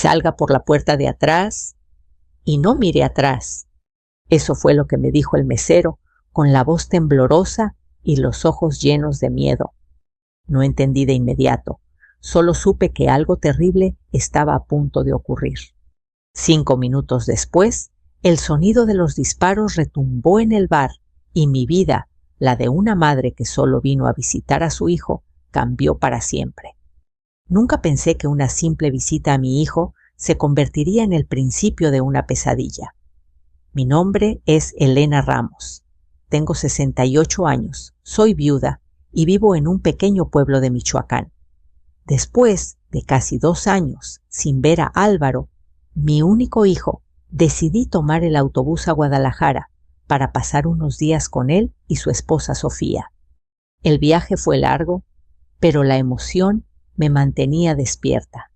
Salga por la puerta de atrás y no mire atrás. Eso fue lo que me dijo el mesero, con la voz temblorosa y los ojos llenos de miedo. No entendí de inmediato, solo supe que algo terrible estaba a punto de ocurrir. 5 minutos después, el sonido de los disparos retumbó en el bar y mi vida, la de una madre que solo vino a visitar a su hijo, cambió para siempre. Nunca pensé que una simple visita a mi hijo se convertiría en el principio de una pesadilla. Mi nombre es Elena Ramos. Tengo 68 años, soy viuda y vivo en un pequeño pueblo de Michoacán. Después de casi 2 años sin ver a Álvaro, mi único hijo, decidí tomar el autobús a Guadalajara para pasar unos días con él y su esposa Sofía. El viaje fue largo, pero la emoción me mantenía despierta.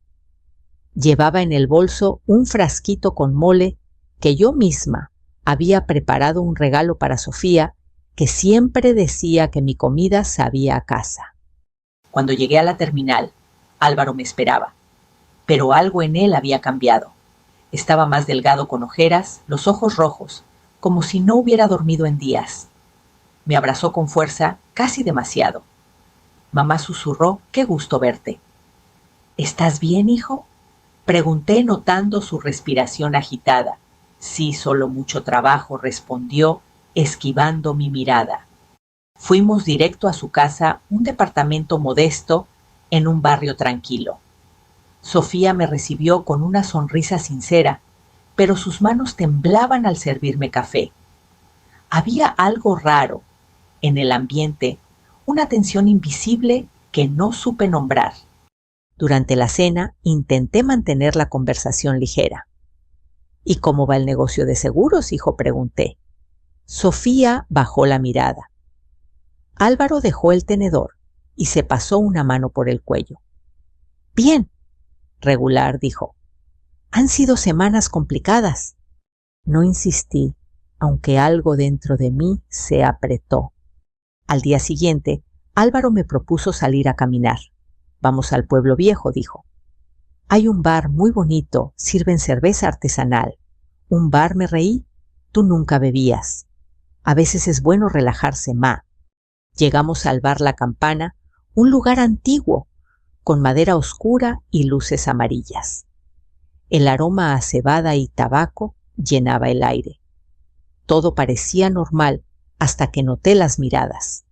Llevaba en el bolso un frasquito con mole que yo misma había preparado un regalo para Sofía, que siempre decía que mi comida sabía a casa. Cuando llegué a la terminal, Álvaro me esperaba, pero algo en él había cambiado. Estaba más delgado con ojeras, los ojos rojos, como si no hubiera dormido en días. Me abrazó con fuerza, casi demasiado. Mamá susurró: «Qué gusto verte». «¿Estás bien, hijo?», pregunté notando su respiración agitada. «Sí, solo mucho trabajo», respondió, esquivando mi mirada. Fuimos directo a su casa, un departamento modesto en un barrio tranquilo. Sofía me recibió con una sonrisa sincera, pero sus manos temblaban al servirme café. Había algo raro en el ambiente, una tensión invisible que no supe nombrar. Durante la cena intenté mantener la conversación ligera. «¿Y cómo va el negocio de seguros, hijo?», pregunté. Sofía bajó la mirada. Álvaro dejó el tenedor y se pasó una mano por el cuello. «Bien, regular», dijo. «Han sido semanas complicadas». No insistí, aunque algo dentro de mí se apretó. Al día siguiente, Álvaro me propuso salir a caminar. «Vamos al pueblo viejo», dijo. «Hay un bar muy bonito, sirven cerveza artesanal». «¿Un bar?», me reí. «Tú nunca bebías. A veces es bueno relajarse, ma». Llegamos al bar La Campana, un lugar antiguo, con madera oscura y luces amarillas. El aroma a cebada y tabaco llenaba el aire. Todo parecía normal hasta que noté las miradas.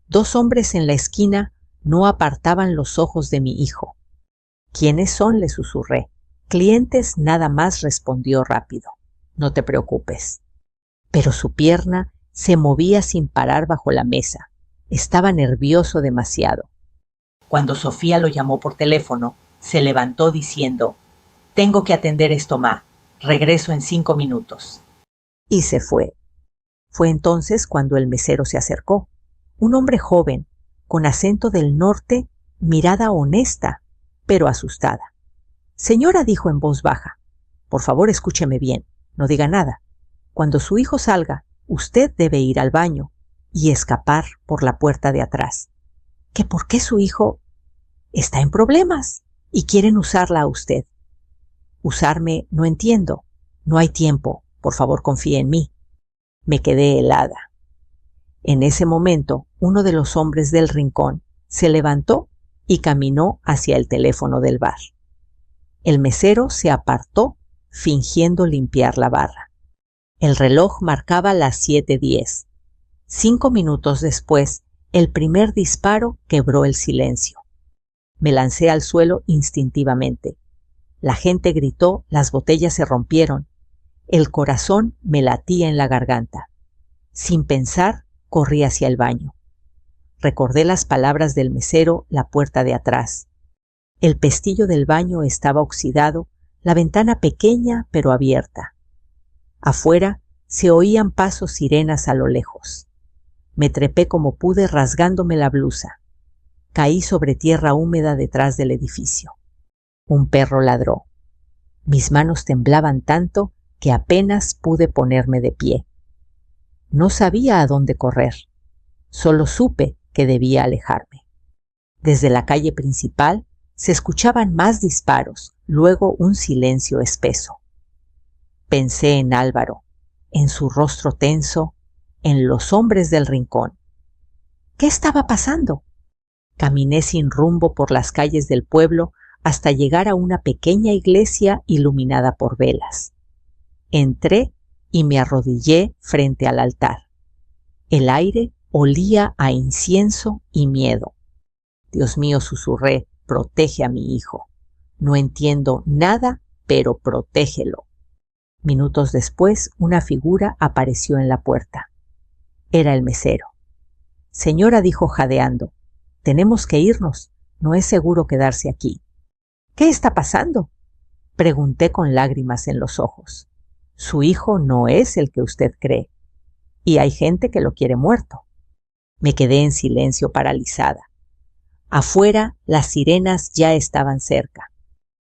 2 hombres en la esquina no apartaban los ojos de mi hijo. «¿Quiénes son?», le susurré. «Clientes nada más», respondió rápido. «No te preocupes». Pero su pierna se movía sin parar bajo la mesa. Estaba nervioso demasiado. Cuando Sofía lo llamó por teléfono, se levantó diciendo: «Tengo que atender esto, ma. Regreso en 5 minutos». Y se fue. Fue entonces cuando el mesero se acercó. Un hombre joven, con acento del norte, mirada honesta, pero asustada. «Señora», dijo en voz baja, «por favor escúcheme bien, no diga nada. Cuando su hijo salga, usted debe ir al baño y escapar por la puerta de atrás». «¿Que por qué su hijo está en problemas y quieren usarla a usted?» «Usarme, no entiendo. No hay tiempo. Por favor, confíe en mí». Me quedé helada. En ese momento, uno de los hombres del rincón se levantó y caminó hacia el teléfono del bar. El mesero se apartó, fingiendo limpiar la barra. El reloj marcaba las 7:10. 5 minutos después, el primer disparo quebró el silencio. Me lancé al suelo instintivamente. La gente gritó, las botellas se rompieron. El corazón me latía en la garganta. Sin pensar, corrí hacia el baño. Recordé las palabras del mesero, la puerta de atrás. El pestillo del baño estaba oxidado, la ventana pequeña pero abierta. Afuera se oían pasos sirenas a lo lejos. Me trepé como pude rasgándome la blusa. Caí sobre tierra húmeda detrás del edificio. Un perro ladró. Mis manos temblaban tanto que apenas pude ponerme de pie. No sabía a dónde correr. Solo supe que debía alejarme. Desde la calle principal Se escuchaban más disparos, luego un silencio espeso. Pensé en Álvaro, en su rostro tenso, en los hombres del rincón. ¿Qué estaba pasando? Caminé sin rumbo por las calles del pueblo hasta llegar a una pequeña iglesia iluminada por velas. Entré y me arrodillé frente al altar. El aire olía a incienso y miedo. Dios mío, susurré, protege a mi hijo. No entiendo nada, pero protégelo. Minutos después, una figura apareció en la puerta. Era el mesero. Señora, dijo jadeando, tenemos que irnos. No es seguro quedarse aquí. ¿Qué está pasando? Pregunté con lágrimas en los ojos. Su hijo no es el que usted cree. Y hay gente que lo quiere muerto. Me quedé en silencio paralizada. Afuera, las sirenas ya estaban cerca.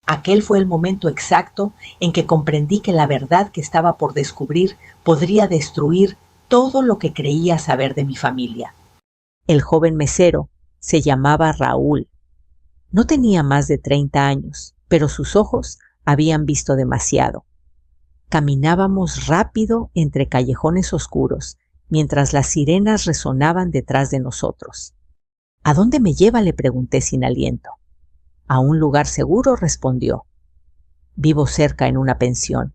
Aquel fue el momento exacto en que comprendí que la verdad que estaba por descubrir podría destruir todo lo que creía saber de mi familia. El joven mesero se llamaba Raúl. No tenía más de 30 años, pero sus ojos habían visto demasiado. Caminábamos rápido entre callejones oscuros, mientras las sirenas resonaban detrás de nosotros. ¿A dónde me lleva?, le pregunté sin aliento. A un lugar seguro, respondió. Vivo cerca en una pensión.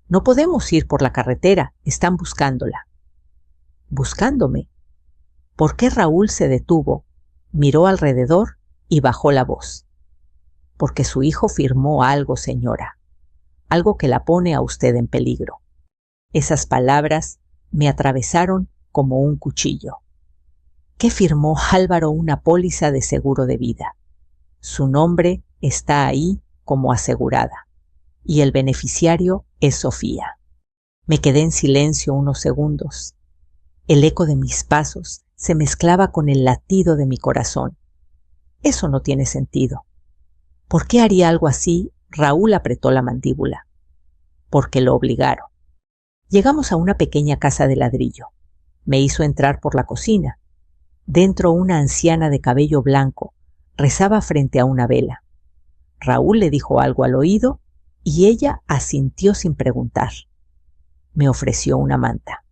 No podemos ir por la carretera, están buscándola. ¿Buscándome? ¿Por qué? Raúl se detuvo, miró alrededor y bajó la voz. Porque su hijo firmó algo, señora. Algo que la pone a usted en peligro. Esas palabras me atravesaron como un cuchillo. ¿Qué firmó Álvaro? Una póliza de seguro de vida. Su nombre está ahí como asegurada. Y el beneficiario es Sofía. Me quedé en silencio unos segundos. El eco de mis pasos se mezclaba con el latido de mi corazón. Eso no tiene sentido. ¿Por qué haría algo así? Raúl apretó la mandíbula. Porque lo obligaron. Llegamos a una pequeña casa de ladrillo. Me hizo entrar por la cocina. Dentro, una anciana de cabello blanco rezaba frente a una vela. Raúl le dijo algo al oído y ella asintió sin preguntar. Me ofreció una manta.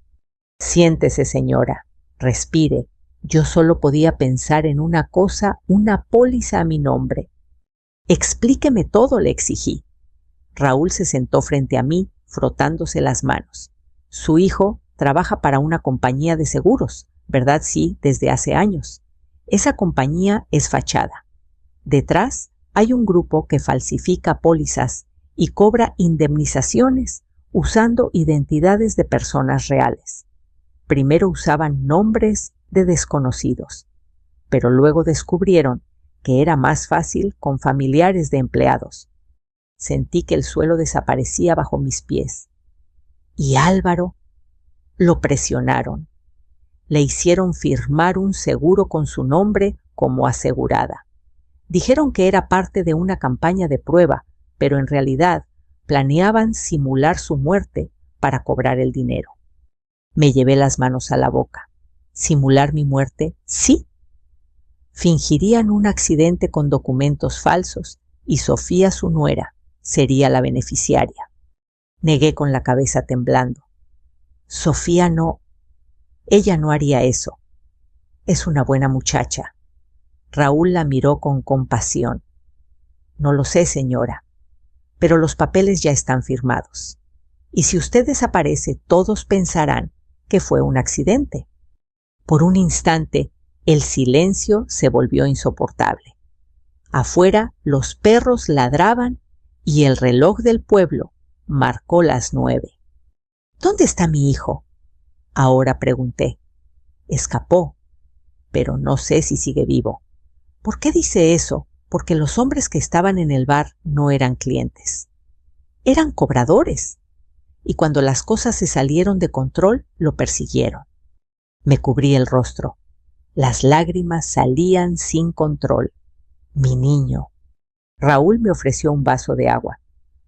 Siéntese, señora, respire. Yo solo podía pensar en una cosa, una póliza a mi nombre. Explíqueme todo, le exigí. Raúl se sentó frente a mí, frotándose las manos. Su hijo trabaja para una compañía de seguros, ¿verdad? Sí, desde hace años. Esa compañía es fachada. Detrás hay un grupo que falsifica pólizas y cobra indemnizaciones usando identidades de personas reales. Primero usaban nombres de desconocidos, pero luego descubrieron que era más fácil con familiares de empleados. Sentí que el suelo desaparecía bajo mis pies. Y Álvaro, lo presionaron. Le hicieron firmar un seguro con su nombre como asegurada. Dijeron que era parte de una campaña de prueba, pero en realidad planeaban simular su muerte para cobrar el dinero. Me llevé las manos a la boca. ¿Simular mi muerte? Sí. Fingirían un accidente con documentos falsos y Sofía, su nuera, sería la beneficiaria. Negué con la cabeza temblando. Sofía no. Ella no haría eso. Es una buena muchacha. Raúl la miró con compasión. No lo sé, señora, pero los papeles ya están firmados. Y si usted desaparece, todos pensarán que fue un accidente. Por un instante, el silencio se volvió insoportable. Afuera, los perros ladraban y el reloj del pueblo marcó las 9. ¿Dónde está mi hijo? Ahora pregunté. Escapó, pero no sé si sigue vivo. ¿Por qué dice eso? Porque los hombres que estaban en el bar no eran clientes. Eran cobradores. Y cuando las cosas se salieron de control, lo persiguieron. Me cubrí el rostro. Las lágrimas salían sin control. Mi niño. Raúl me ofreció un vaso de agua.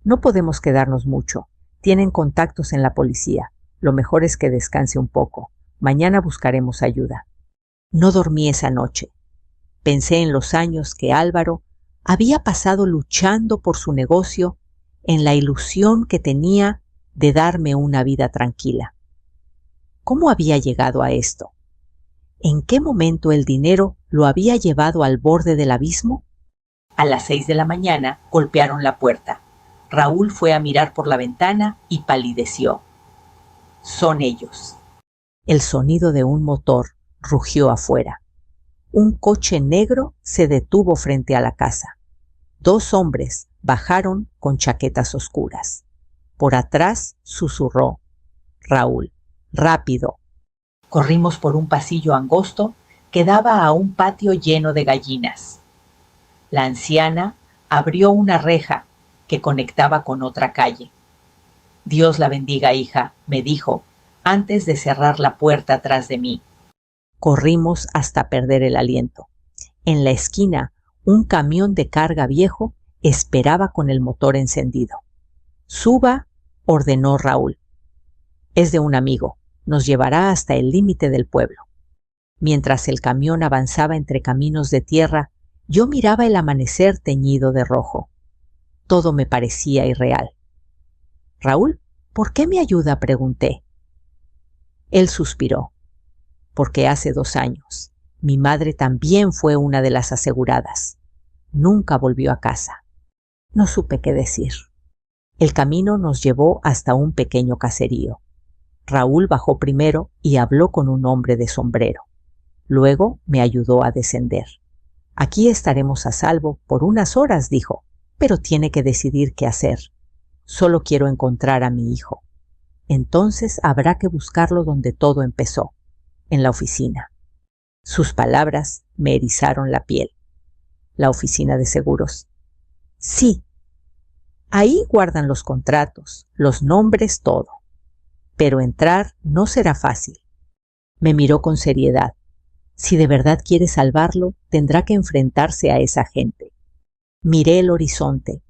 No podemos quedarnos mucho. Tienen contactos en la policía. Lo mejor es que descanse un poco. Mañana buscaremos ayuda. No dormí esa noche. Pensé en los años que Álvaro Había pasado luchando por su negocio en la ilusión que tenía de darme una vida tranquila. ¿Cómo había llegado a esto? ¿En qué momento el dinero lo había llevado al borde del abismo? A las 6 de la mañana golpearon la puerta. Raúl fue a mirar por la ventana y palideció. Son ellos. El sonido de un motor rugió afuera. Un coche negro se detuvo frente a la casa. 2 hombres bajaron con chaquetas oscuras. Por atrás susurró: Raúl, rápido. Corrimos por un pasillo angosto que daba a un patio lleno de gallinas. La anciana abrió una reja que conectaba con otra calle. Dios la bendiga, hija, me dijo, antes de cerrar la puerta tras de mí. Corrimos hasta perder el aliento. En la esquina, un camión de carga viejo esperaba con el motor encendido. Suba, ordenó Raúl. Es de un amigo. Nos llevará hasta el límite del pueblo. Mientras el camión avanzaba entre caminos de tierra, yo miraba el amanecer teñido de rojo. Todo me parecía irreal. Raúl, ¿por qué me ayuda?, pregunté. Él suspiró. Porque hace 2 años, mi madre también fue una de las aseguradas. Nunca volvió a casa. No supe qué decir. El camino nos llevó hasta un pequeño caserío. Raúl bajó primero y habló con un hombre de sombrero. Luego me ayudó a descender. Aquí estaremos a salvo por unas horas, dijo, pero tiene que decidir qué hacer. Solo quiero encontrar a mi hijo. Entonces habrá que buscarlo donde todo empezó, en la oficina. Sus palabras me erizaron la piel. ¿La oficina de seguros? Sí. Ahí guardan los contratos, los nombres, todo. Pero entrar no será fácil. Me miró con seriedad. Si de verdad quiere salvarlo, tendrá que enfrentarse a esa gente. Miré el horizonte.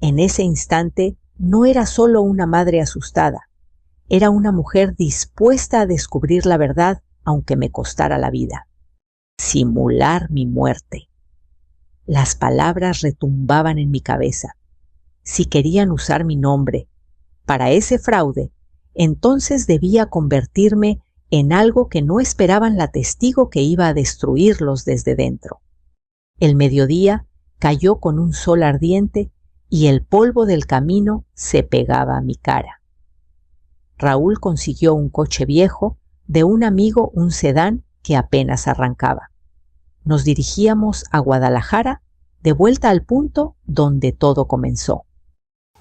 En ese instante no era solo una madre asustada. Era una mujer dispuesta a descubrir la verdad, aunque me costara la vida. Simular mi muerte. Las palabras retumbaban en mi cabeza. Si querían usar mi nombre para ese fraude, entonces debía convertirme en algo que no esperaban la testigo que iba a destruirlos desde dentro. El mediodía cayó con un sol ardiente y el polvo del camino se pegaba a mi cara. Raúl consiguió un coche viejo, de un amigo un sedán que apenas arrancaba. Nos dirigíamos a Guadalajara, de vuelta al punto donde todo comenzó.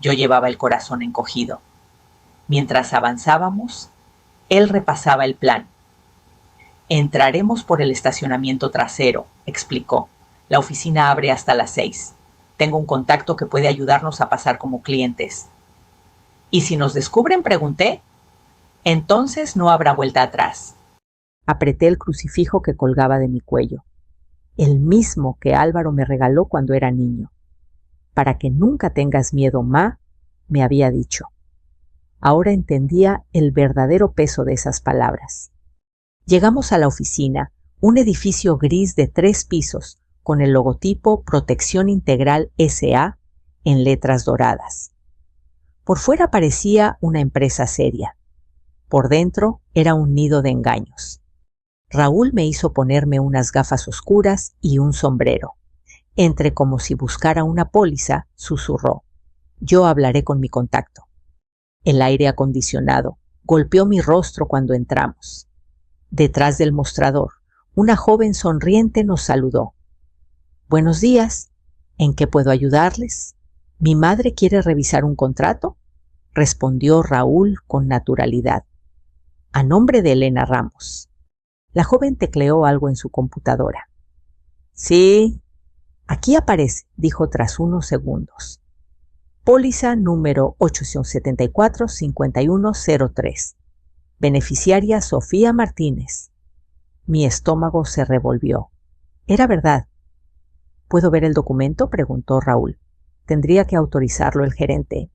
Yo llevaba el corazón encogido. Mientras avanzábamos, él repasaba el plan. Entraremos por el estacionamiento trasero, explicó. La oficina abre hasta las 6. Tengo un contacto que puede ayudarnos a pasar como clientes. ¿Y si nos descubren?, pregunté. Entonces no habrá vuelta atrás. Apreté el crucifijo que colgaba de mi cuello, el mismo que Álvaro me regaló cuando era niño. Para que nunca tengas miedo, Ma, me había dicho. Ahora entendía el verdadero peso de esas palabras. Llegamos a la oficina, un edificio gris de 3 pisos, con el logotipo Protección Integral S.A. en letras doradas. Por fuera parecía una empresa seria. Por dentro era un nido de engaños. Raúl me hizo ponerme unas gafas oscuras y un sombrero. Entre como si buscara una póliza, susurró. Yo hablaré con mi contacto. El aire acondicionado golpeó mi rostro cuando entramos. Detrás del mostrador, una joven sonriente nos saludó. Buenos días. ¿En qué puedo ayudarles? ¿Mi madre quiere revisar un contrato?, respondió Raúl con naturalidad. A nombre de Elena Ramos. La joven tecleó algo en su computadora. Sí, aquí aparece, dijo tras unos segundos. Póliza número 874-5103. Beneficiaria Sofía Martínez. Mi estómago se revolvió. Era verdad. ¿Puedo ver el documento?, preguntó Raúl. Tendría que autorizarlo el gerente.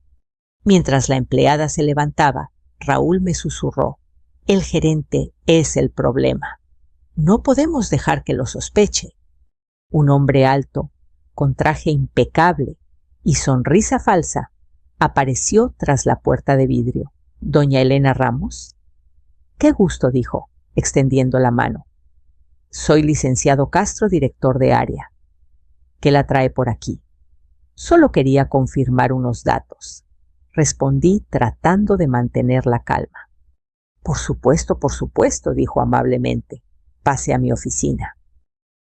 Mientras la empleada se levantaba, Raúl me susurró. El gerente es el problema. No podemos dejar que lo sospeche. Un hombre alto, con traje impecable y sonrisa falsa, apareció tras la puerta de vidrio. «¿Doña Elena Ramos?» «Qué gusto», dijo, extendiendo la mano. «Soy licenciado Castro, director de área. ¿Qué la trae por aquí?» «Solo quería confirmar unos datos», respondí tratando de mantener la calma. Por supuesto», dijo amablemente. «Pase a mi oficina».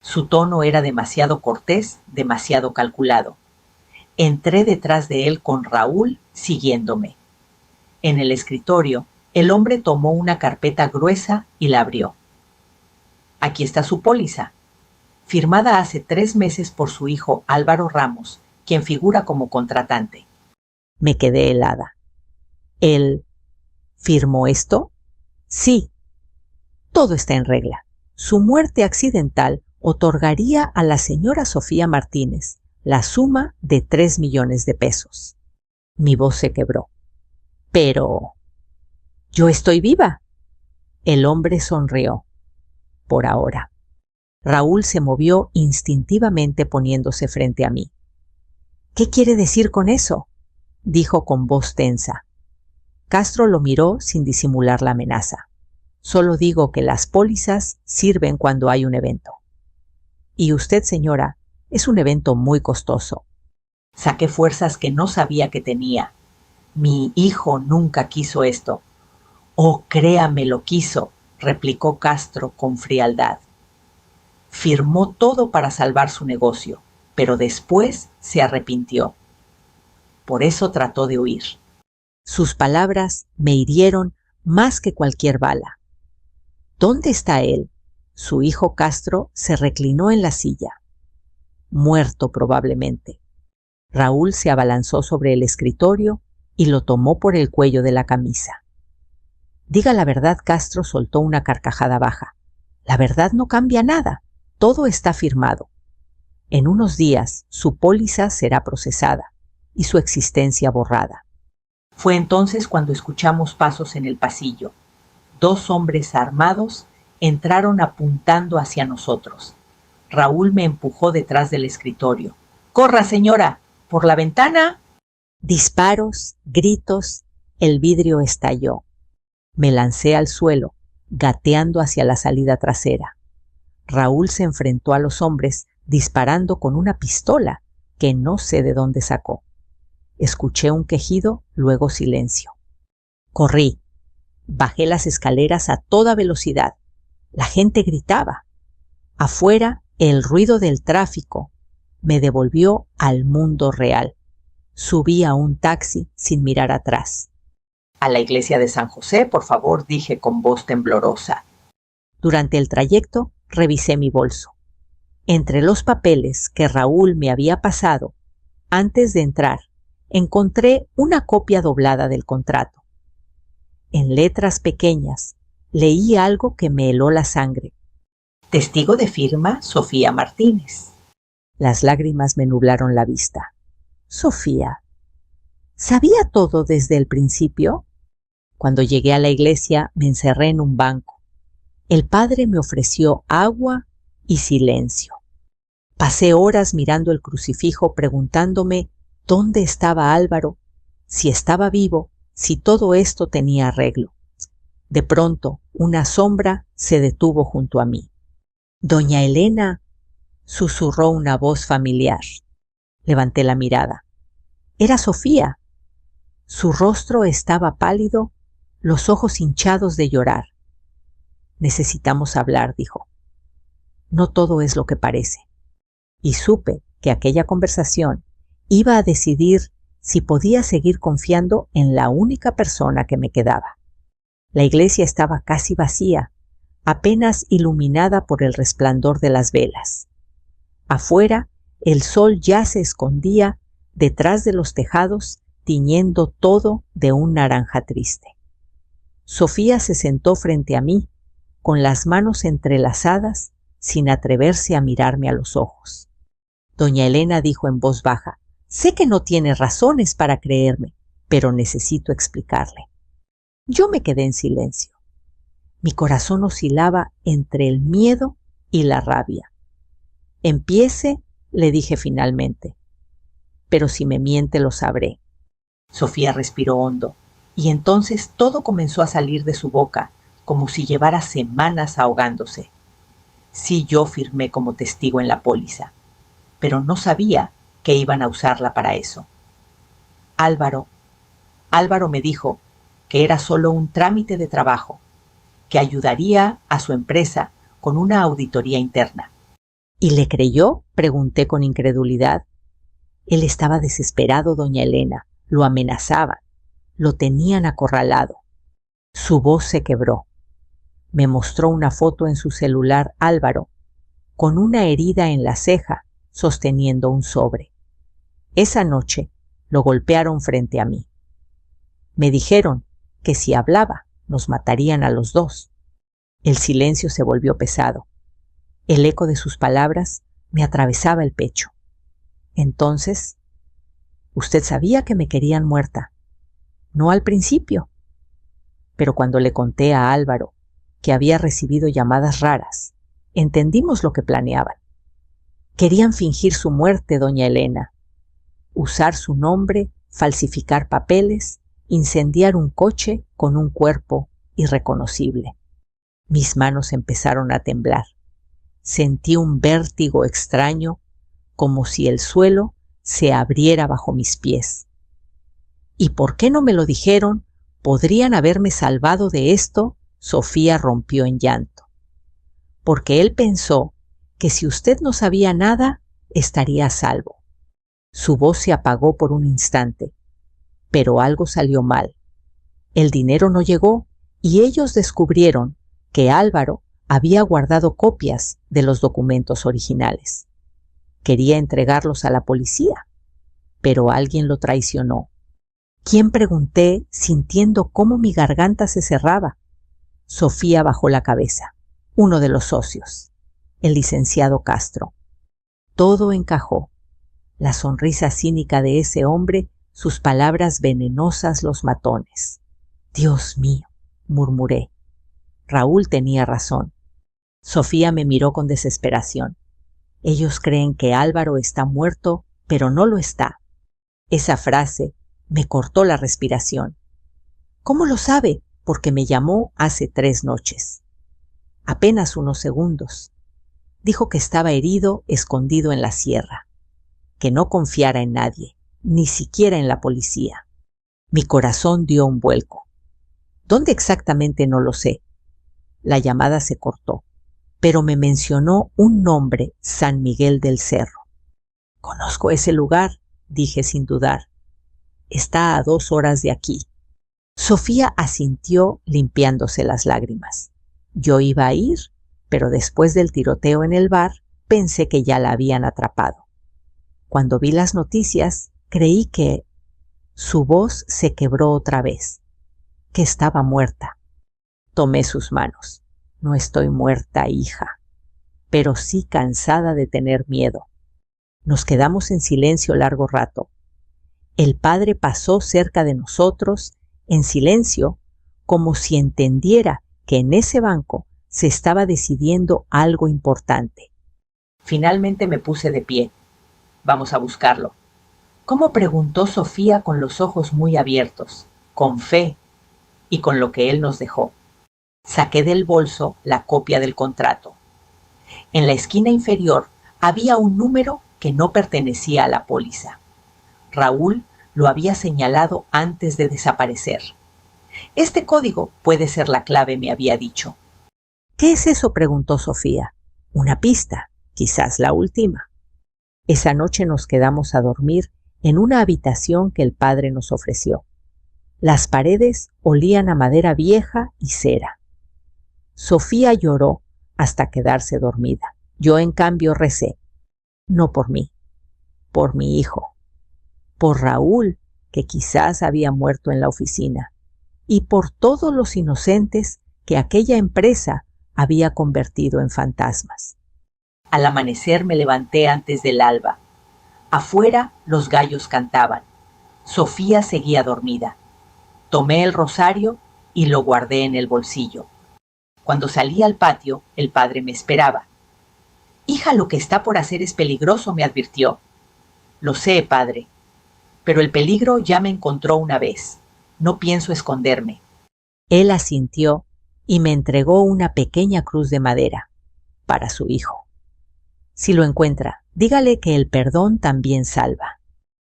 Su tono era demasiado cortés, demasiado calculado. Entré detrás de él con Raúl siguiéndome. En el escritorio, el hombre tomó una carpeta gruesa y la abrió. «Aquí está su póliza, firmada hace 3 meses por su hijo Álvaro Ramos, quien figura como contratante». Me quedé helada. ¿Él firmó esto? Sí. Todo está en regla. Su muerte accidental otorgaría a la señora Sofía Martínez la suma de 3 millones de pesos. Mi voz se quebró. «Pero yo estoy viva». El hombre sonrió. «Por ahora». Raúl se movió instintivamente poniéndose frente a mí. «¿Qué quiere decir con eso?», dijo con voz tensa. Castro lo miró sin disimular la amenaza. «Solo digo que las pólizas sirven cuando hay un evento. Y usted, señora, es un evento muy costoso». Saqué fuerzas que no sabía que tenía. «Mi hijo nunca quiso esto». «Oh, créame, lo quiso», replicó Castro con frialdad. «Firmó todo para salvar su negocio, pero después se arrepintió. Por eso trató de huir». Sus palabras me hirieron más que cualquier bala. «¿Dónde está él?». Su hijo Castro se reclinó en la silla. «Muerto probablemente». Raúl se abalanzó sobre el escritorio y lo tomó por el cuello de la camisa. «Diga la verdad», Castro soltó una carcajada baja. «La verdad no cambia nada. Todo está firmado. En unos días su póliza será procesada y su existencia borrada». Fue entonces cuando escuchamos pasos en el pasillo. 2 hombres armados entraron apuntando hacia nosotros. Raúl me empujó detrás del escritorio. «¡Corra, señora! ¡Por la ventana!». Disparos, gritos, el vidrio estalló. Me lancé al suelo, gateando hacia la salida trasera. Raúl se enfrentó a los hombres disparando con una pistola que no sé de dónde sacó. Escuché un quejido, luego silencio. Corrí. Bajé las escaleras a toda velocidad. La gente gritaba. Afuera, el ruido del tráfico me devolvió al mundo real. Subí a un taxi sin mirar atrás. «A la iglesia de San José, por favor», dije con voz temblorosa. Durante el trayecto revisé mi bolso. Entre los papeles que Raúl me había pasado, antes de entrar, encontré una copia doblada del contrato. En letras pequeñas, leí algo que me heló la sangre. «Testigo de firma, Sofía Martínez». Las lágrimas me nublaron la vista. Sofía. ¿Sabía todo desde el principio? Cuando llegué a la iglesia, me encerré en un banco. El padre me ofreció agua y silencio. Pasé horas mirando el crucifijo preguntándome dónde estaba Álvaro, si estaba vivo, si todo esto tenía arreglo. De pronto, una sombra se detuvo junto a mí. «Doña Elena», susurró una voz familiar. Levanté la mirada. Era Sofía. Su rostro estaba pálido, los ojos hinchados de llorar. «Necesitamos hablar», dijo. «No todo es lo que parece». Y supe que aquella conversación iba a decidir si podía seguir confiando en la única persona que me quedaba. La iglesia estaba casi vacía, apenas iluminada por el resplandor de las velas. Afuera, el sol ya se escondía detrás de los tejados, tiñendo todo de un naranja triste. Sofía se sentó frente a mí, con las manos entrelazadas, sin atreverse a mirarme a los ojos. Doña Elena dijo en voz baja: «Sé que no tiene razones para creerme, pero necesito explicarle». Yo me quedé en silencio. Mi corazón oscilaba entre el miedo y la rabia. «Empiece le dije finalmente. Pero si me miente lo sabré. Sofía respiró hondo, y entonces todo comenzó a salir de su boca, como si llevara semanas ahogándose. Sí, yo firmé como testigo en la póliza, pero no sabía que iban a usarla para eso. Álvaro me dijo que era solo un trámite de trabajo, que ayudaría a su empresa con una auditoría interna. ¿Y le creyó?, pregunté con incredulidad. Él estaba desesperado, doña Elena, lo amenazaban, lo tenían acorralado. Su voz se quebró. Me mostró una foto en su celular Álvaro, con una herida en la ceja, sosteniendo un sobre. Esa noche lo golpearon frente a mí. Me dijeron que si hablaba nos matarían a los dos. El silencio se volvió pesado. El eco de sus palabras me atravesaba el pecho. Entonces, usted sabía que me querían muerta. No al principio. Pero cuando le conté a Álvaro que había recibido llamadas raras, entendimos lo que planeaban. Querían fingir su muerte, doña Elena. Usar su nombre, falsificar papeles, incendiar un coche con un cuerpo irreconocible. Mis manos empezaron a temblar. Sentí un vértigo extraño, como si el suelo se abriera bajo mis pies. ¿Y por qué no me lo dijeron? ¿Podrían haberme salvado de esto? Sofía rompió en llanto. Porque él pensó que si usted no sabía nada, estaría a salvo. Su voz se apagó por un instante, pero algo salió mal. El dinero no llegó y ellos descubrieron que Álvaro había guardado copias de los documentos originales. Quería entregarlos a la policía, pero alguien lo traicionó. ¿Quién?, pregunté, sintiendo cómo mi garganta se cerraba. Sofía bajó la cabeza. Uno de los socios, el licenciado Castro. Todo encajó. La sonrisa cínica de ese hombre, sus palabras venenosas, los matones. Dios mío, murmuré. Raúl tenía razón. Sofía me miró con desesperación. Ellos creen que Álvaro está muerto, pero no lo está. Esa frase me cortó la respiración. ¿Cómo lo sabe? Porque me llamó hace 3 noches. Apenas unos segundos. Dijo que estaba herido, escondido en la sierra. Que no confiara en nadie, ni siquiera en la policía. Mi corazón dio un vuelco. ¿Dónde exactamente? No lo sé. La llamada se cortó, pero me mencionó un nombre: San Miguel del Cerro. Conozco ese lugar, dije sin dudar. Está a 2 horas de aquí. Sofía asintió limpiándose las lágrimas. Yo iba a ir, pero después del tiroteo en el bar pensé que ya la habían atrapado. Cuando vi las noticias, creí que... Su voz se quebró otra vez, que estaba muerta. Tomé sus manos. No estoy muerta, hija, pero sí cansada de tener miedo. Nos quedamos en silencio largo rato. El padre pasó cerca de nosotros, en silencio, como si entendiera que en ese banco se estaba decidiendo algo importante. Finalmente me puse de pie. Vamos a buscarlo. ¿Cómo?, preguntó Sofía con los ojos muy abiertos, con fe y con lo que él nos dejó. Saqué del bolso la copia del contrato. En la esquina inferior había un número que no pertenecía a la póliza. Raúl lo había señalado antes de desaparecer. Este código puede ser la clave, me había dicho. ¿Qué es eso?, preguntó Sofía. Una pista, quizás la última. Esa noche nos quedamos a dormir en una habitación que el padre nos ofreció. Las paredes olían a madera vieja y cera. Sofía lloró hasta quedarse dormida. Yo, en cambio, recé. No por mí, por mi hijo. Por Raúl, que quizás había muerto en la oficina, y por todos los inocentes que aquella empresa había convertido en fantasmas. Al amanecer me levanté antes del alba. Afuera los gallos cantaban. Sofía seguía dormida. Tomé el rosario y lo guardé en el bolsillo. Cuando salí al patio, el padre me esperaba. Hija, lo que está por hacer es peligroso, me advirtió. Lo sé, padre, pero el peligro ya me encontró una vez. No pienso esconderme. Él asintió y me entregó una pequeña cruz de madera para su hijo. Si lo encuentra, dígale que el perdón también salva.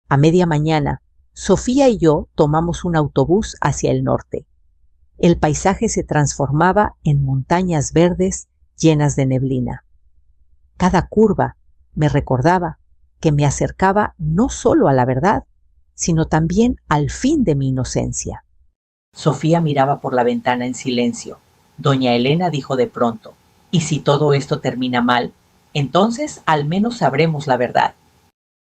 A media mañana, Sofía y yo tomamos un autobús hacia el norte. El paisaje se transformaba en montañas verdes llenas de neblina. Cada curva me recordaba que me acercaba no solo a la verdad, sino también al fin de mi inocencia. Sofía miraba por la ventana en silencio. Doña Elena dijo de pronto: «¿Y si todo esto termina mal? Entonces al menos sabremos la verdad».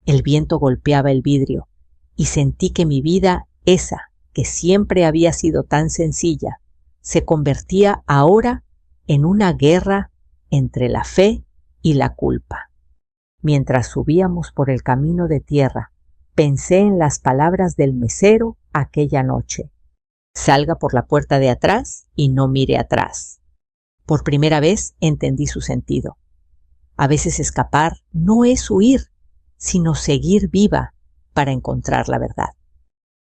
El viento golpeaba el vidrio y sentí que mi vida, esa que siempre había sido tan sencilla, se convertía ahora en una guerra entre la fe y la culpa. Mientras subíamos por el camino de tierra, pensé en las palabras del mesero aquella noche. Salga por la puerta de atrás y no mire atrás. Por primera vez entendí su sentido. A veces escapar no es huir, sino seguir viva para encontrar la verdad.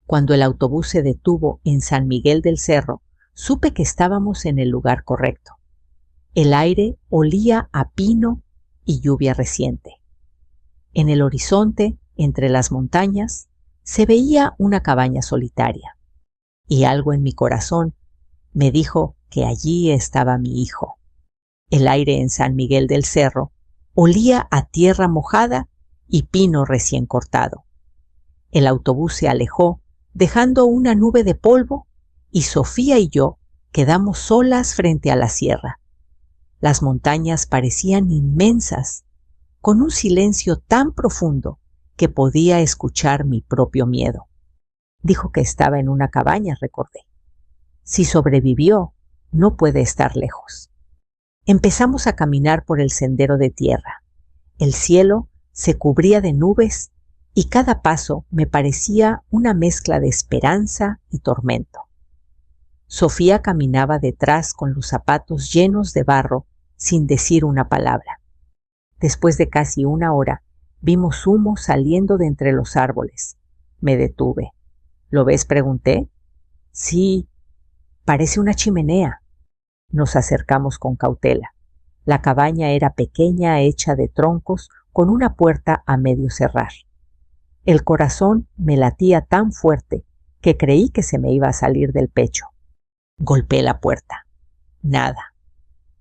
Cuando el autobús se detuvo en San Miguel del Cerro, supe que estábamos en el lugar correcto. El aire olía a pino y lluvia reciente. En el horizonte, entre las montañas, se veía una cabaña solitaria. Y algo en mi corazón me dijo que allí estaba mi hijo. El aire en San Miguel del Cerro olía a tierra mojada y pino recién cortado. El autobús se alejó, dejando una nube de polvo, y Sofía y yo quedamos solas frente a la sierra. Las montañas parecían inmensas, con un silencio tan profundo que podía escuchar mi propio miedo. Dijo que estaba en una cabaña, recordé. Si sobrevivió, no puede estar lejos. Empezamos a caminar por el sendero de tierra. El cielo se cubría de nubes y cada paso me parecía una mezcla de esperanza y tormento. Sofía caminaba detrás con los zapatos llenos de barro sin decir una palabra. Después de casi una hora, vimos humo saliendo de entre los árboles. Me detuve. ¿Lo ves?, pregunté. Sí, parece una chimenea. Nos acercamos con cautela. La cabaña era pequeña, hecha de troncos, con una puerta a medio cerrar. El corazón me latía tan fuerte que creí que se me iba a salir del pecho. Golpeé la puerta. Nada.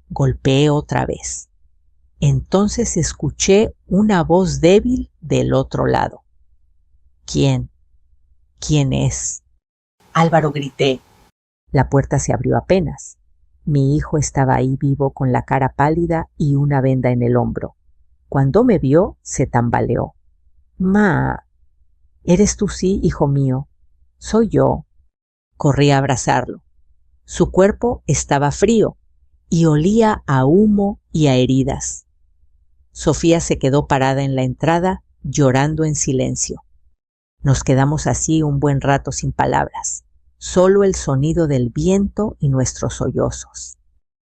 Golpeé otra vez. Entonces escuché una voz débil del otro lado. ¿Quién? ¿Quién es? Álvaro, grité. La puerta se abrió apenas. Mi hijo estaba ahí vivo con la cara pálida y una venda en el hombro. Cuando me vio, se tambaleó. «Ma, ¿eres tú, sí, hijo mío?» «Soy yo». Corrí a abrazarlo. Su cuerpo estaba frío y olía a humo y a heridas. Sofía se quedó parada en la entrada, llorando en silencio. Nos quedamos así un buen rato sin palabras, solo el sonido del viento y nuestros sollozos.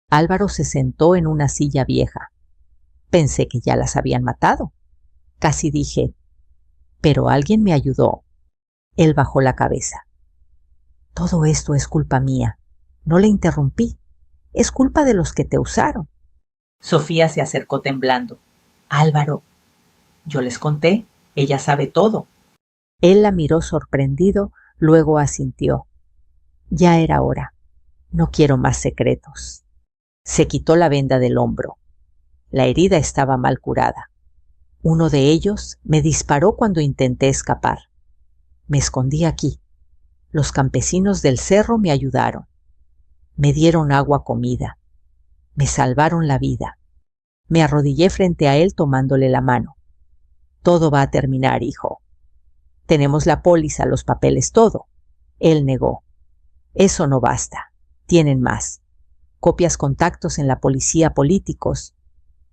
Álvaro se sentó en una silla vieja. Pensé que ya las habían matado. Casi dije, pero alguien me ayudó. Él bajó la cabeza. Todo esto es culpa mía. No le interrumpí. Es culpa de los que te usaron. Sofía se acercó temblando. Álvaro, yo les conté. Ella sabe todo. Él la miró sorprendido, luego asintió. Ya era hora. No quiero más secretos. Se quitó la venda del hombro. La herida estaba mal curada. Uno de ellos me disparó cuando intenté escapar. Me escondí aquí. Los campesinos del cerro me ayudaron. Me dieron agua, comida. Me salvaron la vida. Me arrodillé frente a él tomándole la mano. Todo va a terminar, hijo. Tenemos la póliza, los papeles, todo. Él negó. Eso no basta. Tienen más. Copias, contactos en la policía, políticos.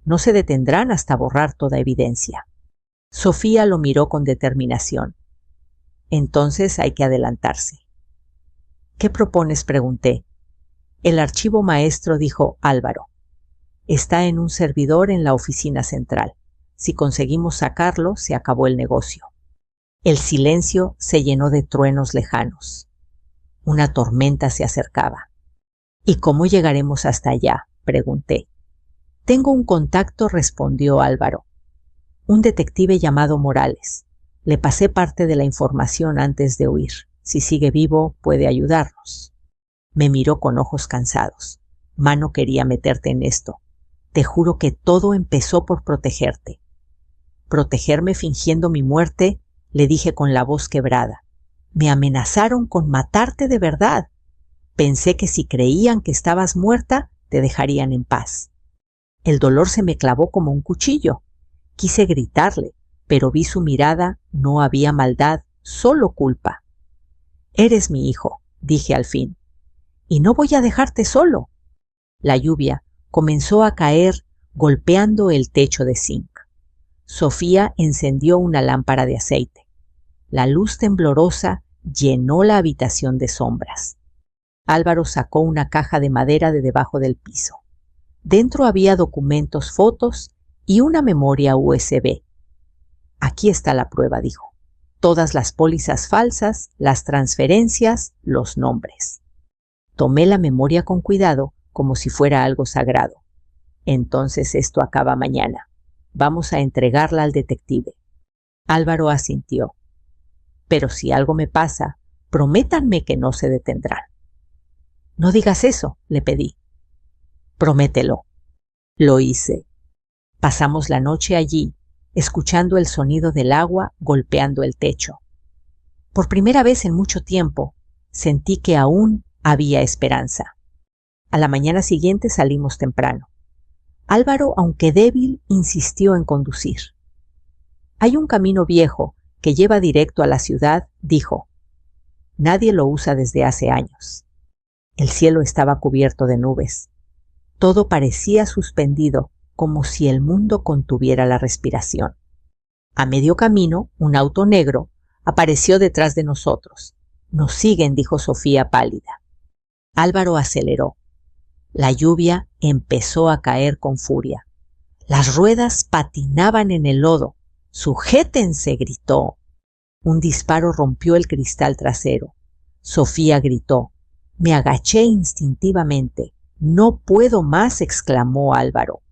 No se detendrán hasta borrar toda evidencia. Sofía lo miró con determinación. Entonces hay que adelantarse. ¿Qué propones?, pregunté. El archivo maestro, dijo Álvaro. Está en un servidor en la oficina central. Si conseguimos sacarlo, se acabó el negocio. El silencio se llenó de truenos lejanos. Una tormenta se acercaba. ¿Y cómo llegaremos hasta allá?, pregunté. Tengo un contacto, respondió Álvaro. Un detective llamado Morales. Le pasé parte de la información antes de huir. Si sigue vivo, puede ayudarnos. Me miró con ojos cansados. Mano quería meterte en esto. Te juro que todo empezó por protegerte. ¿Protegerme fingiendo mi muerte?, le dije con la voz quebrada. Me amenazaron con matarte de verdad. Pensé que si creían que estabas muerta, te dejarían en paz. El dolor se me clavó como un cuchillo. Quise gritarle, pero vi su mirada, no había maldad, solo culpa. Eres mi hijo, dije al fin, y no voy a dejarte solo. La lluvia comenzó a caer golpeando el techo de zinc. Sofía encendió una lámpara de aceite. La luz temblorosa llenó la habitación de sombras. Álvaro sacó una caja de madera de debajo del piso. Dentro había documentos, fotos y una memoria USB. Aquí está la prueba, dijo. Todas las pólizas falsas, las transferencias, los nombres. Tomé la memoria con cuidado, como si fuera algo sagrado. Entonces esto acaba mañana. Vamos a entregarla al detective. Álvaro asintió. Pero si algo me pasa, prométanme que no se detendrán. No digas eso, le pedí. Promételo. Lo hice. Pasamos la noche allí, escuchando el sonido del agua golpeando el techo. Por primera vez en mucho tiempo, sentí que aún había esperanza. A la mañana siguiente salimos temprano. Álvaro, aunque débil, insistió en conducir. Hay un camino viejo que lleva directo a la ciudad, dijo. Nadie lo usa desde hace años. El cielo estaba cubierto de nubes. Todo parecía suspendido, como si el mundo contuviera la respiración. A medio camino, un auto negro apareció detrás de nosotros. Nos siguen, dijo Sofía pálida. Álvaro aceleró. La lluvia empezó a caer con furia. Las ruedas patinaban en el lodo. ¡Sujétense!, gritó. Un disparo rompió el cristal trasero. Sofía gritó. Me agaché instintivamente. No puedo más, exclamó Álvaro.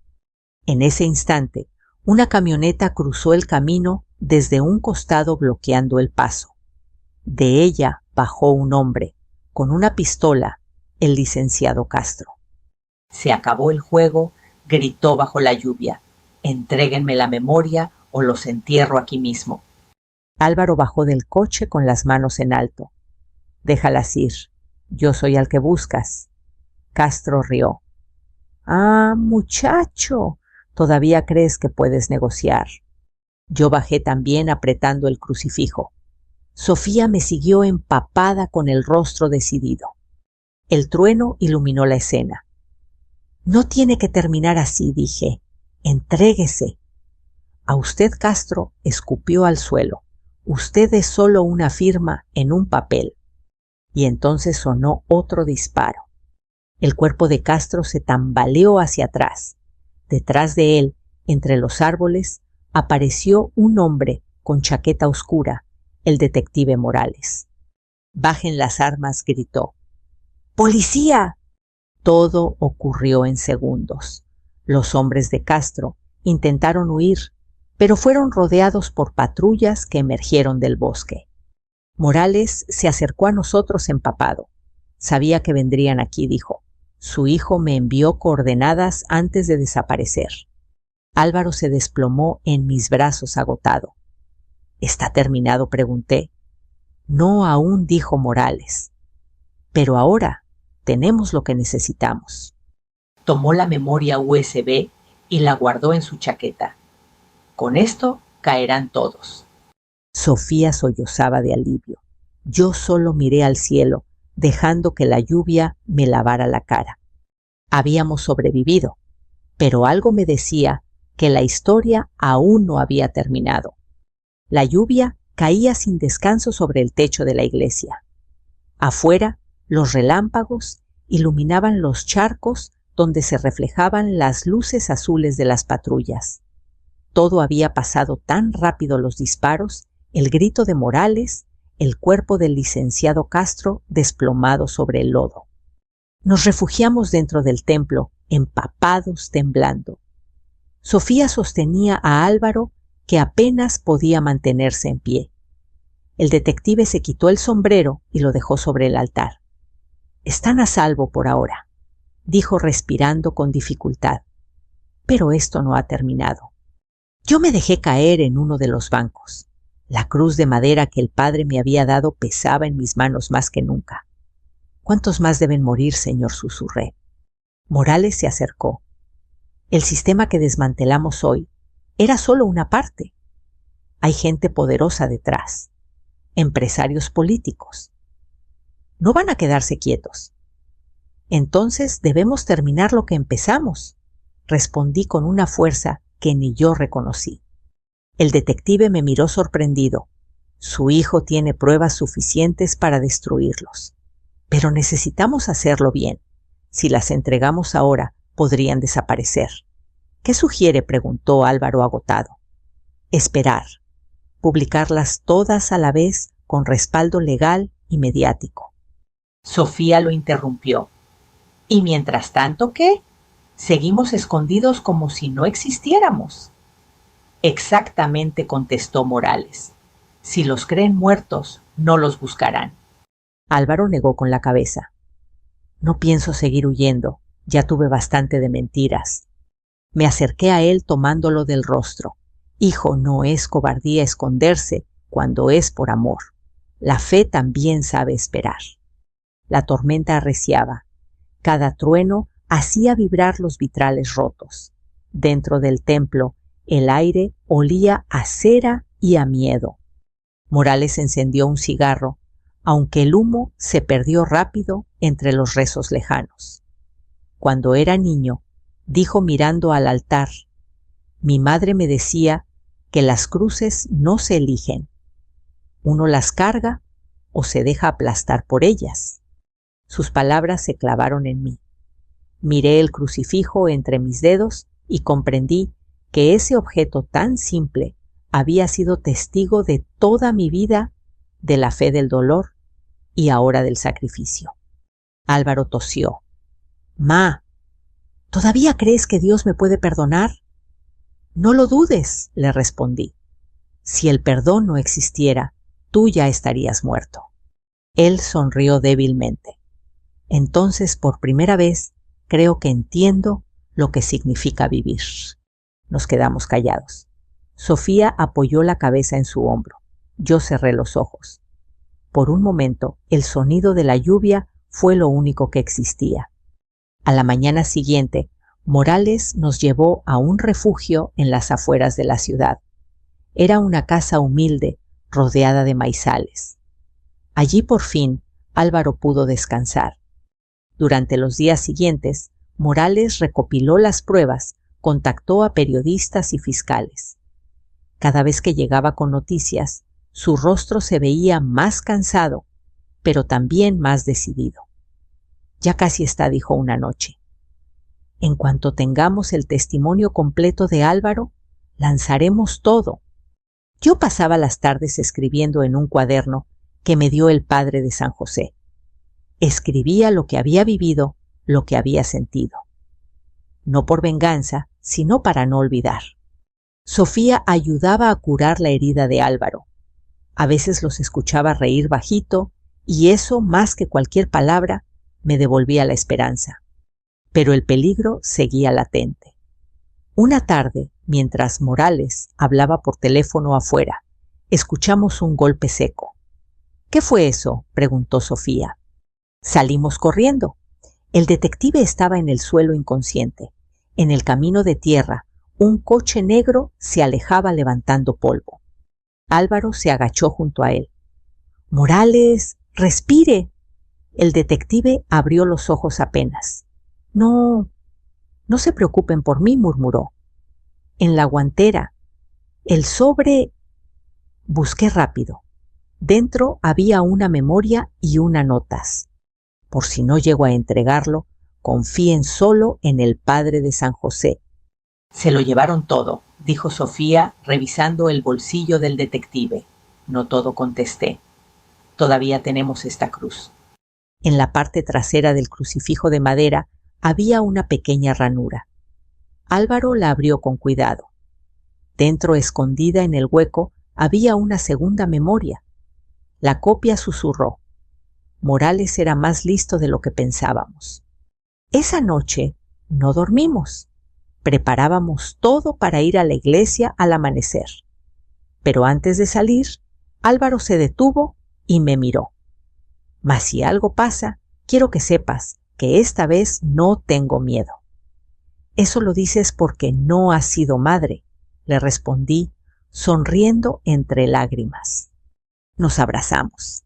En ese instante, una camioneta cruzó el camino desde un costado bloqueando el paso. De ella bajó un hombre, con una pistola, el licenciado Castro. Se acabó el juego, gritó bajo la lluvia. Entréguenme la memoria o los entierro aquí mismo. Álvaro bajó del coche con las manos en alto. Déjalas ir. Yo soy al que buscas. Castro rió. Ah, muchacho, todavía crees que puedes negociar. Yo bajé también apretando el crucifijo. Sofía me siguió empapada con el rostro decidido. El trueno iluminó la escena. No tiene que terminar así, dije. Entréguese. A usted, Castro, escupió al suelo. Usted es solo una firma en un papel. Y entonces sonó otro disparo. El cuerpo de Castro se tambaleó hacia atrás. Detrás de él, entre los árboles, apareció un hombre con chaqueta oscura, el detective Morales. «Bajen las armas», gritó. «¡Policía!». Todo ocurrió en segundos. Los hombres de Castro intentaron huir, pero fueron rodeados por patrullas que emergieron del bosque. Morales se acercó a nosotros empapado. Sabía que vendrían aquí, dijo. Su hijo me envió coordenadas antes de desaparecer. Álvaro se desplomó en mis brazos agotado. ¿Está terminado?, pregunté. No aún, dijo Morales. Pero ahora tenemos lo que necesitamos. Tomó la memoria USB y la guardó en su chaqueta. Con esto caerán todos. Sofía sollozaba de alivio. Yo solo miré al cielo, dejando que la lluvia me lavara la cara. Habíamos sobrevivido, pero algo me decía que la historia aún no había terminado. La lluvia caía sin descanso sobre el techo de la iglesia. Afuera, los relámpagos iluminaban los charcos donde se reflejaban las luces azules de las patrullas. Todo había pasado tan rápido, los disparos, el grito de Morales, el cuerpo del licenciado Castro desplomado sobre el lodo. Nos refugiamos dentro del templo, empapados, temblando. Sofía sostenía a Álvaro, que apenas podía mantenerse en pie. El detective se quitó el sombrero y lo dejó sobre el altar. «Están a salvo por ahora», dijo respirando con dificultad. «Pero esto no ha terminado». Yo me dejé caer en uno de los bancos. La cruz de madera que el padre me había dado pesaba en mis manos más que nunca. «¿Cuántos más deben morir, señor?», susurré. Morales se acercó. «El sistema que desmantelamos hoy era solo una parte. Hay gente poderosa detrás, empresarios políticos. No van a quedarse quietos». «Entonces debemos terminar lo que empezamos», respondí con una fuerza que ni yo reconocí. El detective me miró sorprendido. Su hijo tiene pruebas suficientes para destruirlos. Pero necesitamos hacerlo bien. Si las entregamos ahora, podrían desaparecer. «¿Qué sugiere?», preguntó Álvaro agotado. «Esperar. Publicarlas todas a la vez con respaldo legal y mediático». Sofía lo interrumpió. «¿Y mientras tanto qué? Seguimos escondidos como si no existiéramos». «Exactamente», contestó Morales. «Si los creen muertos, no los buscarán». Álvaro negó con la cabeza. «No pienso seguir huyendo. Ya tuve bastante de mentiras». Me acerqué a él tomándolo del rostro. «Hijo, no es cobardía esconderse cuando es por amor. La fe también sabe esperar». La tormenta arreciaba. Cada trueno hacía vibrar los vitrales rotos. Dentro del templo, el aire olía a cera y a miedo. Morales encendió un cigarro, aunque el humo se perdió rápido entre los rezos lejanos. «Cuando era niño», dijo mirando al altar, «mi madre me decía que las cruces no se eligen. Uno las carga o se deja aplastar por ellas». Sus palabras se clavaron en mí. Miré el crucifijo entre mis dedos y comprendí que ese objeto tan simple había sido testigo de toda mi vida, de la fe del dolor y ahora del sacrificio. Álvaro tosió. «Ma, ¿todavía crees que Dios me puede perdonar?». «No lo dudes», le respondí. «Si el perdón no existiera, tú ya estarías muerto». Él sonrió débilmente. «Entonces, por primera vez, creo que entiendo lo que significa vivir». Nos quedamos callados. Sofía apoyó la cabeza en su hombro. Yo cerré los ojos. Por un momento, el sonido de la lluvia fue lo único que existía. A la mañana siguiente, Morales nos llevó a un refugio en las afueras de la ciudad. Era una casa humilde, rodeada de maizales. Allí por fin Álvaro pudo descansar. Durante los días siguientes, Morales recopiló las pruebas, contactó a periodistas y fiscales. Cada vez que llegaba con noticias, su rostro se veía más cansado, pero también más decidido. «Ya casi está», dijo una noche. «En cuanto tengamos el testimonio completo de Álvaro, lanzaremos todo». Yo pasaba las tardes escribiendo en un cuaderno que me dio el padre de San José. Escribía lo que había vivido, lo que había sentido. No por venganza, sino para no olvidar. Sofía ayudaba a curar la herida de Álvaro. A veces los escuchaba reír bajito, y eso, más que cualquier palabra, me devolvía la esperanza. Pero el peligro seguía latente. Una tarde, mientras Morales hablaba por teléfono afuera, escuchamos un golpe seco. «¿Qué fue eso?», preguntó Sofía. Salimos corriendo. El detective estaba en el suelo inconsciente. En el camino de tierra, un coche negro se alejaba levantando polvo. Álvaro se agachó junto a él. «Morales, respire». El detective abrió los ojos apenas. «No, no se preocupen por mí», murmuró. «En la guantera. El sobre». Busqué rápido. Dentro había una memoria y unas notas. Por si no llego a entregarlo, Confíen solo en el Padre de San José. Se lo llevaron todo, dijo Sofía, revisando el bolsillo del detective. No todo, contesté. Todavía tenemos esta cruz. En la parte trasera del crucifijo de madera había una pequeña ranura. Álvaro la abrió con cuidado. Dentro, escondida en el hueco, había una segunda memoria. La copia susurró: Morales era más listo de lo que pensábamos. Esa noche no dormimos. Preparábamos todo para ir a la iglesia al amanecer. Pero antes de salir, Álvaro se detuvo y me miró. Mas si algo pasa, quiero que sepas que esta vez no tengo miedo. Eso lo dices porque no has sido madre, le respondí, sonriendo entre lágrimas. Nos abrazamos.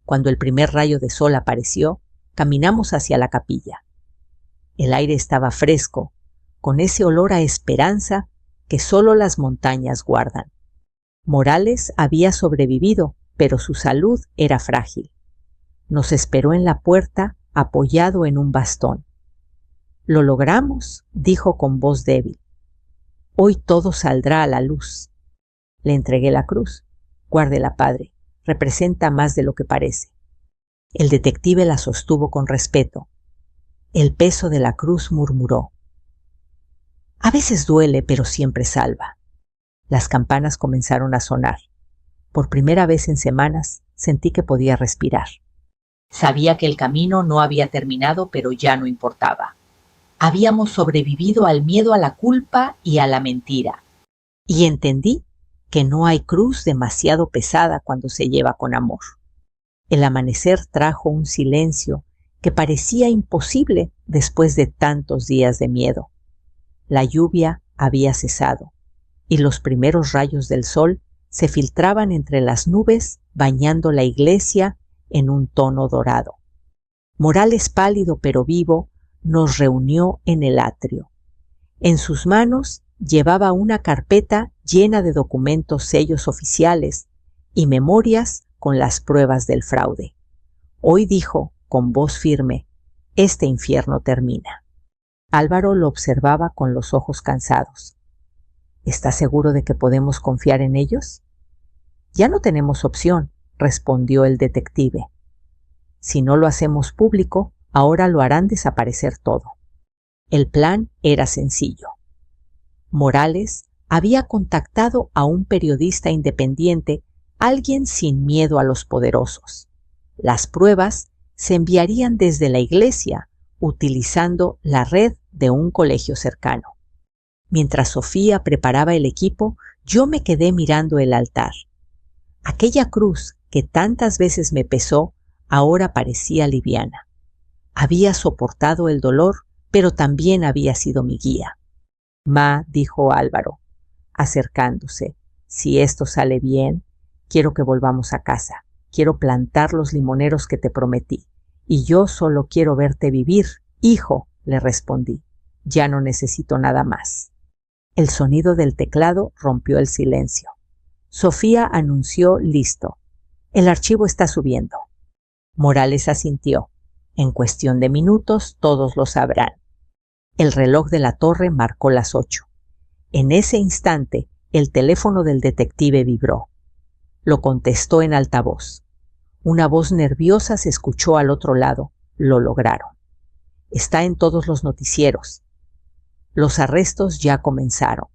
Cuando el primer rayo de sol apareció, caminamos hacia la capilla. El aire estaba fresco, con ese olor a esperanza que solo las montañas guardan. Morales había sobrevivido, pero su salud era frágil. Nos esperó en la puerta, apoyado en un bastón. «Lo logramos», dijo con voz débil. «Hoy todo saldrá a la luz». Le entregué la cruz. «Guárdela, padre. Representa más de lo que parece». El detective la sostuvo con respeto. El peso de la cruz murmuró: «A veces duele, pero siempre salva». Las campanas comenzaron a sonar. Por primera vez en semanas sentí que podía respirar. Sabía que el camino no había terminado, pero ya no importaba. Habíamos sobrevivido al miedo, a la culpa y a la mentira. Y entendí que no hay cruz demasiado pesada cuando se lleva con amor. El amanecer trajo un silencio que parecía imposible después de tantos días de miedo. La lluvia había cesado y los primeros rayos del sol se filtraban entre las nubes, bañando la iglesia en un tono dorado. Morales, pálido pero vivo, nos reunió en el atrio. En sus manos llevaba una carpeta llena de documentos, sellos oficiales y memorias con las pruebas del fraude. Hoy dijo, con voz firme: «Este infierno termina». Álvaro lo observaba con los ojos cansados. «¿Estás seguro de que podemos confiar en ellos?» «Ya no tenemos opción», respondió el detective. «Si no lo hacemos público, ahora lo harán desaparecer todo». El plan era sencillo. Morales había contactado a un periodista independiente, alguien sin miedo a los poderosos. Las pruebas se enviarían desde la iglesia, utilizando la red de un colegio cercano. Mientras Sofía preparaba el equipo, yo me quedé mirando el altar. Aquella cruz que tantas veces me pesó, ahora parecía liviana. Había soportado el dolor, pero también había sido mi guía. «Ma», dijo Álvaro, acercándose, «si esto sale bien, quiero que volvamos a casa. Quiero plantar los limoneros que te prometí. Y yo solo quiero verte vivir, hijo», le respondí. «Ya no necesito nada más». El sonido del teclado rompió el silencio. Sofía anunció: «Listo. El archivo está subiendo». Morales asintió. «En cuestión de minutos todos lo sabrán». El reloj de la torre marcó las 8. En ese instante, el teléfono del detective vibró. Lo contestó en altavoz. Una voz nerviosa se escuchó al otro lado. Lo lograron. «Está en todos los noticieros». Los arrestos ya comenzaron.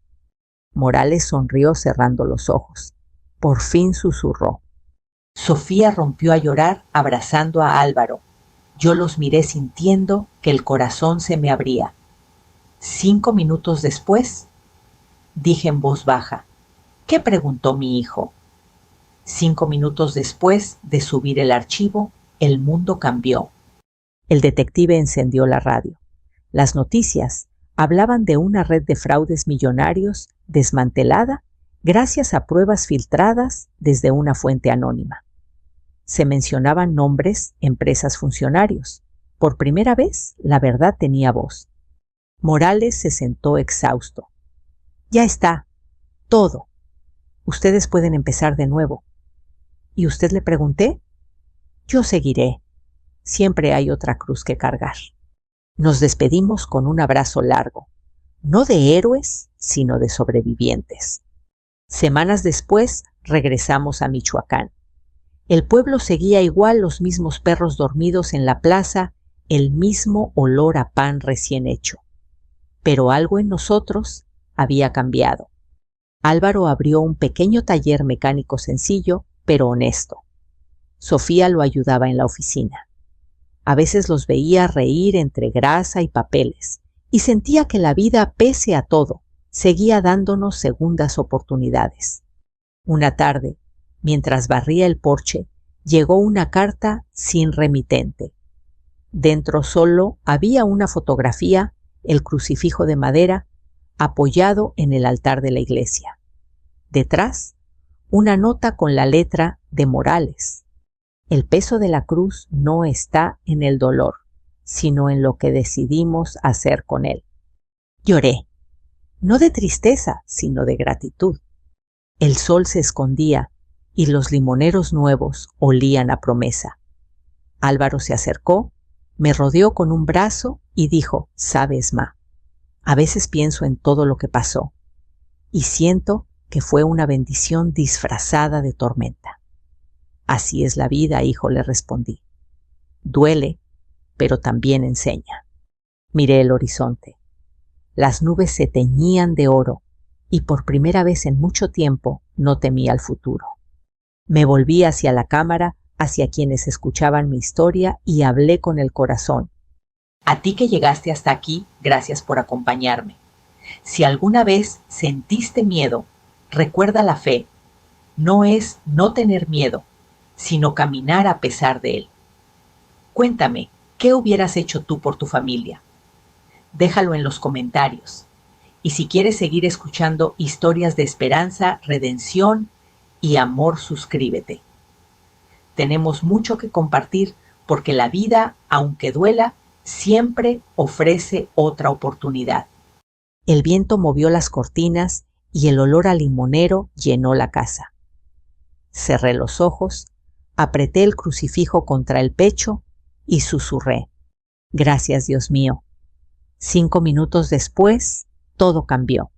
Morales sonrió cerrando los ojos. Por fin susurró. Sofía rompió a llorar abrazando a Álvaro. Yo los miré sintiendo que el corazón se me abría. 5 minutos después, dije en voz baja: «¿Qué?», preguntó mi hijo. 5 minutos después de subir el archivo, el mundo cambió. El detective encendió la radio. Las noticias hablaban de una red de fraudes millonarios desmantelada gracias a pruebas filtradas desde una fuente anónima. Se mencionaban nombres, empresas, funcionarios. Por primera vez, la verdad tenía voz. Morales se sentó exhausto. «Ya está. Todo. Ustedes pueden empezar de nuevo». «¿Y usted?», le pregunté. «Yo seguiré. Siempre hay otra cruz que cargar». Nos despedimos con un abrazo largo, no de héroes, sino de sobrevivientes. Semanas después regresamos a Michoacán. El pueblo seguía igual, los mismos perros dormidos en la plaza, el mismo olor a pan recién hecho. Pero algo en nosotros había cambiado. Álvaro abrió un pequeño taller mecánico sencillo, pero honesto. Sofía lo ayudaba en la oficina. A veces los veía reír entre grasa y papeles, y sentía que la vida, pese a todo, seguía dándonos segundas oportunidades. Una tarde, mientras barría el porche, llegó una carta sin remitente. Dentro solo había una fotografía, el crucifijo de madera, apoyado en el altar de la iglesia. Detrás, una nota con la letra de Morales. El peso de la cruz no está en el dolor, sino en lo que decidimos hacer con él. Lloré, no de tristeza, sino de gratitud. El sol se escondía y los limoneros nuevos olían a promesa. Álvaro se acercó, me rodeó con un brazo y dijo: «Sabes, Ma, a veces pienso en todo lo que pasó y siento que fue una bendición disfrazada de tormenta». «Así es la vida, hijo», le respondí. «Duele, pero también enseña». Miré el horizonte. Las nubes se teñían de oro y por primera vez en mucho tiempo no temía el futuro. Me volví hacia la cámara, hacia quienes escuchaban mi historia, y hablé con el corazón. A ti que llegaste hasta aquí, gracias por acompañarme. Si alguna vez sentiste miedo, recuerda la fe. No es no tener miedo, sino caminar a pesar de él. Cuéntame, ¿qué hubieras hecho tú por tu familia? Déjalo en los comentarios. Y si quieres seguir escuchando historias de esperanza, redención y amor, suscríbete. Tenemos mucho que compartir porque la vida, aunque duela, siempre ofrece otra oportunidad. El viento movió las cortinas y el olor a limonero llenó la casa. Cerré los ojos, apreté el crucifijo contra el pecho y susurré: «Gracias, Dios mío». 5 minutos después, todo cambió.